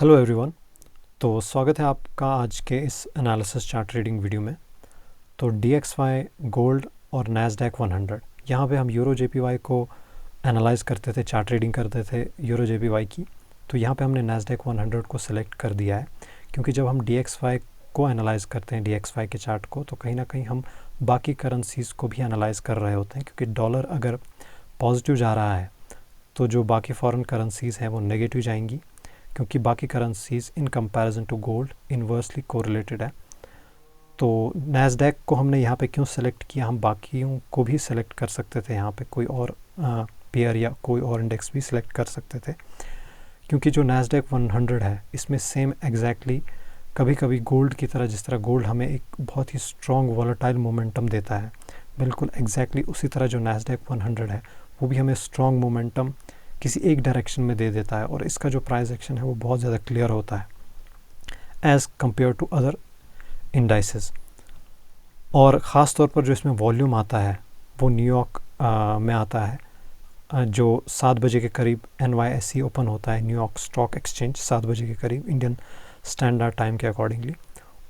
Hello everyone. तो स्वागत है आपका आज के इस एनालिसिस चार्ट ट्रेडिंग वीडियो में। तो DXY, गोल्ड और नैस्डैक 100, यहाँ पे हम यूरो JPY को एनालाइज करते थे, चार्ट ट्रेडिंग करते थे यूरो JPY की। तो यहाँ पे हमने नैस्डैक 100 को सिलेक्ट कर दिया है, क्योंकि जब हम DXY को एनालाइज करते हैं, DXY के चार्ट को, तो कहीं ना कहीं हम बाकी करेंसीज़ को भी एनालाइज कर रहे होते हैं। क्योंकि डॉलर अगर पॉजिटिव जा रहा है तो जो बाकी फॉरेन करेंसीज़ हैं वो नेगेटिव जाएंगी, क्योंकि बाकी currencies in comparison to gold inversely correlated है। तो नैस्डैक को हमने यहाँ पे क्यों सेलेक्ट किया, हम बाकियों को भी सेलेक्ट कर सकते थे, यहाँ पे कोई और पेयर या कोई और इंडेक्स भी सिलेक्ट कर सकते थे। क्योंकि जो नैस्डैक 100 है इसमें सेम एग्जैक्टली कभी कभी गोल्ड की तरह, जिस तरह गोल्ड हमें एक बहुत ही स्ट्रॉन्ग वॉलेटाइल मोमेंटम देता है, बिल्कुल एग्जैक्टली उसी तरह जो नैस्डैक 100 है वो भी हमें स्ट्रॉन्ग मोमेंटम किसी एक डायरेक्शन में दे देता है। और इसका जो प्राइस एक्शन है वो बहुत ज़्यादा क्लियर होता है as compare to other indices. और ख़ास तौर पर जो इसमें वॉल्यूम आता है वो न्यूयॉर्क में आता है, जो 7 बजे के करीब NYSE ओपन होता है, न्यूयॉर्क स्टॉक एक्सचेंज, 7 बजे के करीब इंडियन स्टैंडर्ड टाइम के अकॉर्डिंगली।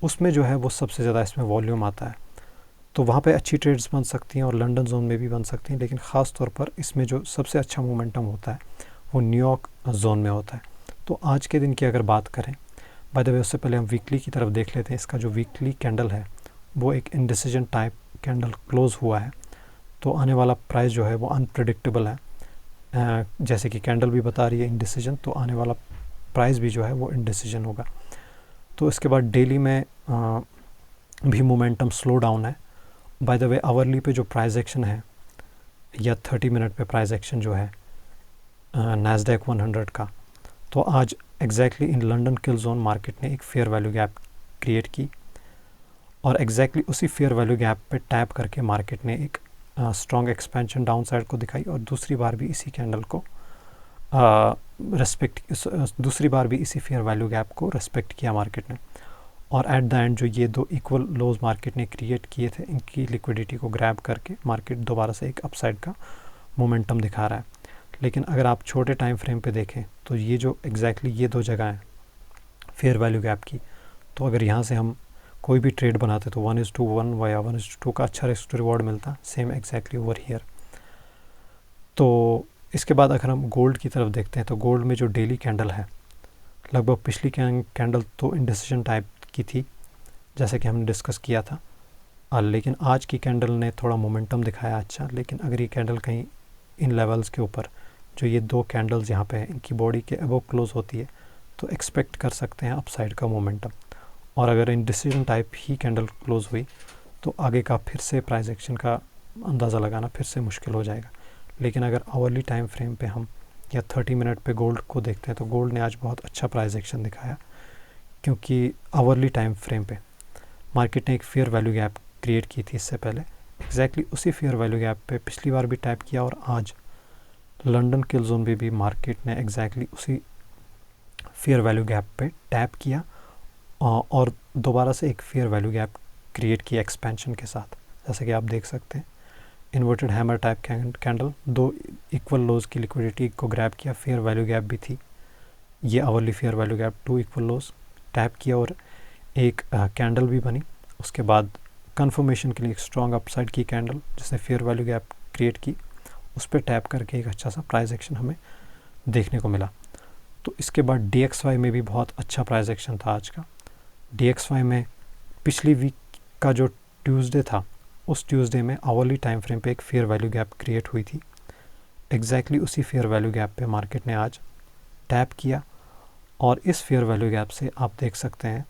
उसमें जो है वो सबसे ज़्यादा इसमें वॉल्यूम आता है, तो वहाँ पे अच्छी ट्रेड्स बन सकती हैं और लंदन जोन में भी बन सकती हैं। लेकिन ख़ास तौर पर इसमें जो सबसे अच्छा मोमेंटम होता है वो न्यूयॉर्क जोन में होता है। तो आज के दिन की अगर बात करें, बाय द वे उससे पहले हम वीकली की तरफ देख लेते हैं। इसका जो वीकली कैंडल है वो एक इंडिसीजन टाइप कैंडल क्लोज़ हुआ है, तो आने वाला प्राइस जो है वो अनप्रिडिक्टेबल है। जैसे कि कैंडल भी बता रही है इंडिसीजन, तो आने वाला प्राइस भी जो है वो इंडिसीजन होगा। तो इसके बाद डेली में भी मोमेंटम स्लो डाउन है। बाय द वे आवरली पे जो प्राइस एक्शन है या 30 मिनट पे प्राइस एक्शन जो है नैस्डैक 100 का, तो आज exactly in London kill zone market ने एक फेयर वैल्यू गैप क्रिएट की और एग्जैक्टली उसी फेयर वैल्यू गैप पे टैप करके मार्केट ने एक स्ट्रॉन्ग एक्सपेंशन डाउन साइड को दिखाई और दूसरी बार भी इसी कैंडल को दूसरी बार भी इसी फेयर वैल्यू गैप को रेस्पेक्ट किया मार्केट ने। और एट द एंड जो ये दो इक्वल लोज मार्केट ने क्रिएट किए थे, इनकी लिक्विडिटी को ग्रैब करके मार्केट दोबारा से एक अपसाइड का मोमेंटम दिखा रहा है। लेकिन अगर आप छोटे टाइम फ्रेम पे देखें तो ये जो एग्जैक्टली ये दो जगह हैं फेयर वैल्यू गैप की, तो अगर यहाँ से हम कोई भी ट्रेड बनाते तो 1:1 या 1:2 का अच्छा रिस्क टू रिवॉर्ड मिलता, सेम एग्जैक्टली ओवर हियर। तो इसके बाद अगर हम गोल्ड की तरफ देखते हैं तो गोल्ड में जो डेली कैंडल है, लगभग पिछली कैंडल तो इंडिसीजन टाइप की थी जैसे कि हमने डिस्कस किया था, लेकिन आज की कैंडल ने थोड़ा मोमेंटम दिखाया अच्छा। लेकिन अगर ये कैंडल कहीं इन लेवल्स के ऊपर, जो ये दो कैंडल्स यहाँ पे हैं, इनकी बॉडी के अबव क्लोज होती है तो एक्सपेक्ट कर सकते हैं अपसाइड का मोमेंटम। और अगर इंडिसीजन टाइप ही कैंडल क्लोज हुई तो आगे का फिर से प्राइस एक्शन का अंदाज़ा लगाना फिर से मुश्किल हो जाएगा। लेकिन अगर आवरली टाइम फ्रेम पे हम या 30 मिनट पे गोल्ड को देखते हैं तो गोल्ड ने आज बहुत अच्छा प्राइस एक्शन दिखाया, क्योंकि आवरली टाइम फ्रेम पे मार्केट ने एक फेयर वैल्यू गैप क्रिएट की थी इससे पहले, एग्जैक्टली उसी फेयर वैल्यू गैप पे पिछली बार भी टैप किया और आज लंदन किल जोन में भी मार्केट ने एग्जैक्टली उसी फेयर वैल्यू गैप पे टैप किया और दोबारा से एक फेयर वैल्यू गैप क्रिएट किया एक्सपेंशन के साथ। जैसे कि आप देख सकते हैं इन्वर्टेड हैमर टाइप कैंडल, दो इक्वल लोज की लिक्विडिटी को ग्रैब किया, फेयर वैल्यू गैप भी थी, ये hourly fair value gap, 2 equal लोज टैप किया और एक कैंडल भी बनी। उसके बाद कंफर्मेशन के लिए एक स्ट्रॉन्ग अपसाइड की कैंडल जिसने फेयर वैल्यू गैप क्रिएट की, उस पर टैप करके एक अच्छा सा प्राइस एक्शन हमें देखने को मिला। तो इसके बाद DXY में भी बहुत अच्छा प्राइस एक्शन था आज का। DXY में पिछली वीक का जो ट्यूसडे था, उस ट्यूसडे में आवरली टाइम फ्रेम पे एक फेयर वैल्यू गैप क्रिएट हुई थी, एग्जैक्टली उसी फेयर वैल्यू गैप पे मार्केट ने आज टैप किया और इस फेयर वैल्यू गैप से आप देख सकते हैं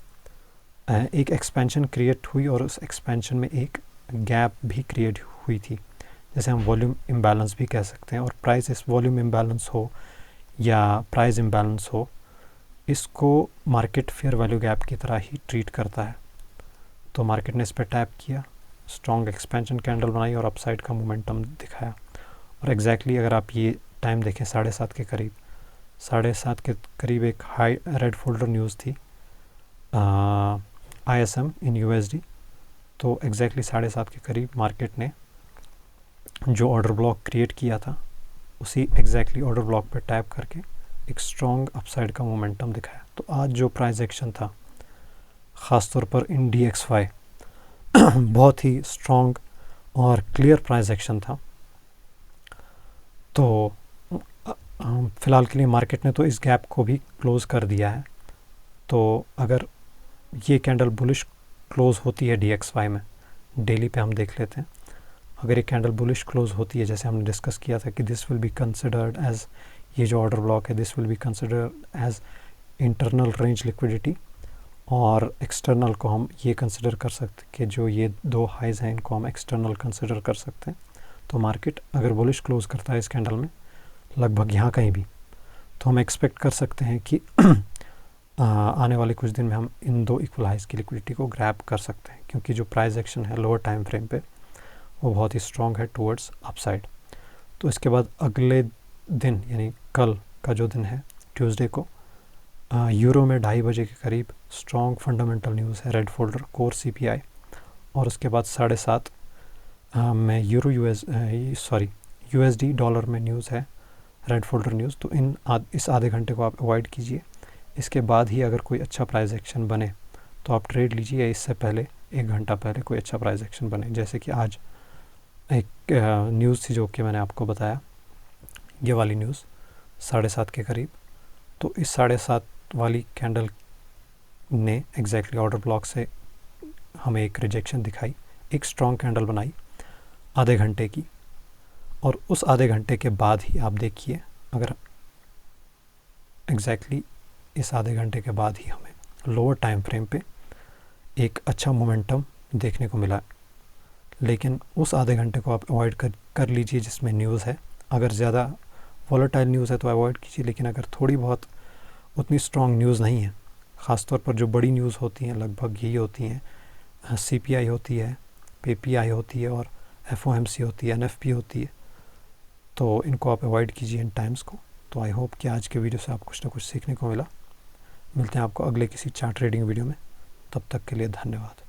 एक एक्सपेंशन क्रिएट हुई और उस एक्सपेंशन में एक गैप भी क्रिएट हुई थी, जैसे हम वॉल्यूम इम्बैलेंस भी कह सकते हैं। और प्राइस इस वॉल्यूम इम्बैलेंस हो या प्राइस इम्बैलेंस हो, इसको मार्केट फेयर वैल्यू गैप की तरह ही ट्रीट करता है। तो मार्केट ने इस पर टैप किया, स्ट्रॉन्ग एक्सपेंशन कैंडल बनाई और अपसाइड का मोमेंटम दिखाया। और एग्जैक्टली अगर आप ये टाइम देखें 7:30 के करीब, 7:30 के करीब एक हाई रेड फोल्डर न्यूज़ थी ISM इन USD, तो एग्जैक्टली 7:30 के करीब मार्केट ने जो ऑर्डर ब्लॉक क्रिएट किया था उसी एग्जैक्टली ऑर्डर ब्लॉक पर टैप करके एक स्ट्रॉन्ग अपसाइड का मोमेंटम दिखाया। तो आज जो प्राइस एक्शन था ख़ासतौर पर इन DXY बहुत ही स्ट्रॉन्ग और क्लियर प्राइस एक्शन था। तो फ़िलहाल के लिए मार्केट ने तो इस गैप को भी क्लोज़ कर दिया है। तो अगर ये कैंडल बुलिश क्लोज़ होती है DXY में, डेली पे हम देख लेते हैं, अगर ये कैंडल बुलिश क्लोज़ होती है, जैसे हमने डिस्कस किया था कि this will be considered as, ये जो ऑर्डर ब्लॉक है this will be considered as internal range liquidity, और एक्सटर्नल को हम ये कंसिडर कर सकते हैं कि जो ये दो हाइज़ हैं इनको हम एक्सटर्नल कंसिडर कर सकते हैं। तो मार्केट अगर बुलिश क्लोज़ करता है इस कैंडल में लगभग यहाँ कहीं भी, तो हम एक्सपेक्ट कर सकते हैं कि आने वाले कुछ दिन में हम इन दो इक्वल हाइज़ की लिक्विडिटी को ग्रैब कर सकते हैं, क्योंकि जो प्राइस एक्शन है लोअर टाइम फ्रेम पे वो बहुत ही स्ट्रॉन्ग है टुवर्ड्स अपसाइड। तो इसके बाद अगले दिन यानी कल का जो दिन है ट्यूसडे को यूरो में 2:30 बजे के करीब स्ट्रॉन्ग फंडामेंटल न्यूज़ है रेड फोल्डर कोर CPI, और उसके बाद 7:30 में USD डॉलर में न्यूज़ है रेड फोल्डर न्यूज़। तो इस आधे घंटे को आप अवॉइड कीजिए। इसके बाद ही अगर कोई अच्छा प्राइस एक्शन बने तो आप ट्रेड लीजिए, या इससे पहले 1 घंटा पहले कोई अच्छा प्राइस एक्शन बने, जैसे कि आज एक न्यूज़ थी जो कि मैंने आपको बताया, ये वाली न्यूज़ 7:30 के करीब। तो इस 7:30 वाली कैंडल ने एग्जैक्टली ऑर्डर ब्लॉक से हमें एक रिजेक्शन दिखाई, एक स्ट्रॉन्ग कैंडल बनाई आधे घंटे की, और उस आधे घंटे के बाद ही आप देखिए, अगर एग्जैक्टली इस आधे घंटे के बाद ही हमें लोअर टाइम फ्रेम पे एक अच्छा मोमेंटम देखने को मिला। लेकिन उस आधे घंटे को आप अवॉइड कर लीजिए जिसमें न्यूज़ है। अगर ज़्यादा वॉलेटाइल न्यूज़ है तो अवॉइड कीजिए, लेकिन अगर थोड़ी बहुत उतनी स्ट्रॉन्ग न्यूज़ नहीं है, ख़ासतौर पर जो बड़ी न्यूज़ होती हैं लगभग यही होती हैं, CPI होती है, PPI होती है, और FOMC होती है, NFP होती है, तो इनको आप अवॉइड कीजिए इन टाइम्स को। तो आई होप कि आज के वीडियो से आप कुछ ना कुछ सीखने को मिला। मिलते हैं आपको अगले किसी चार्ट ट्रेडिंग वीडियो में, तब तक के लिए धन्यवाद।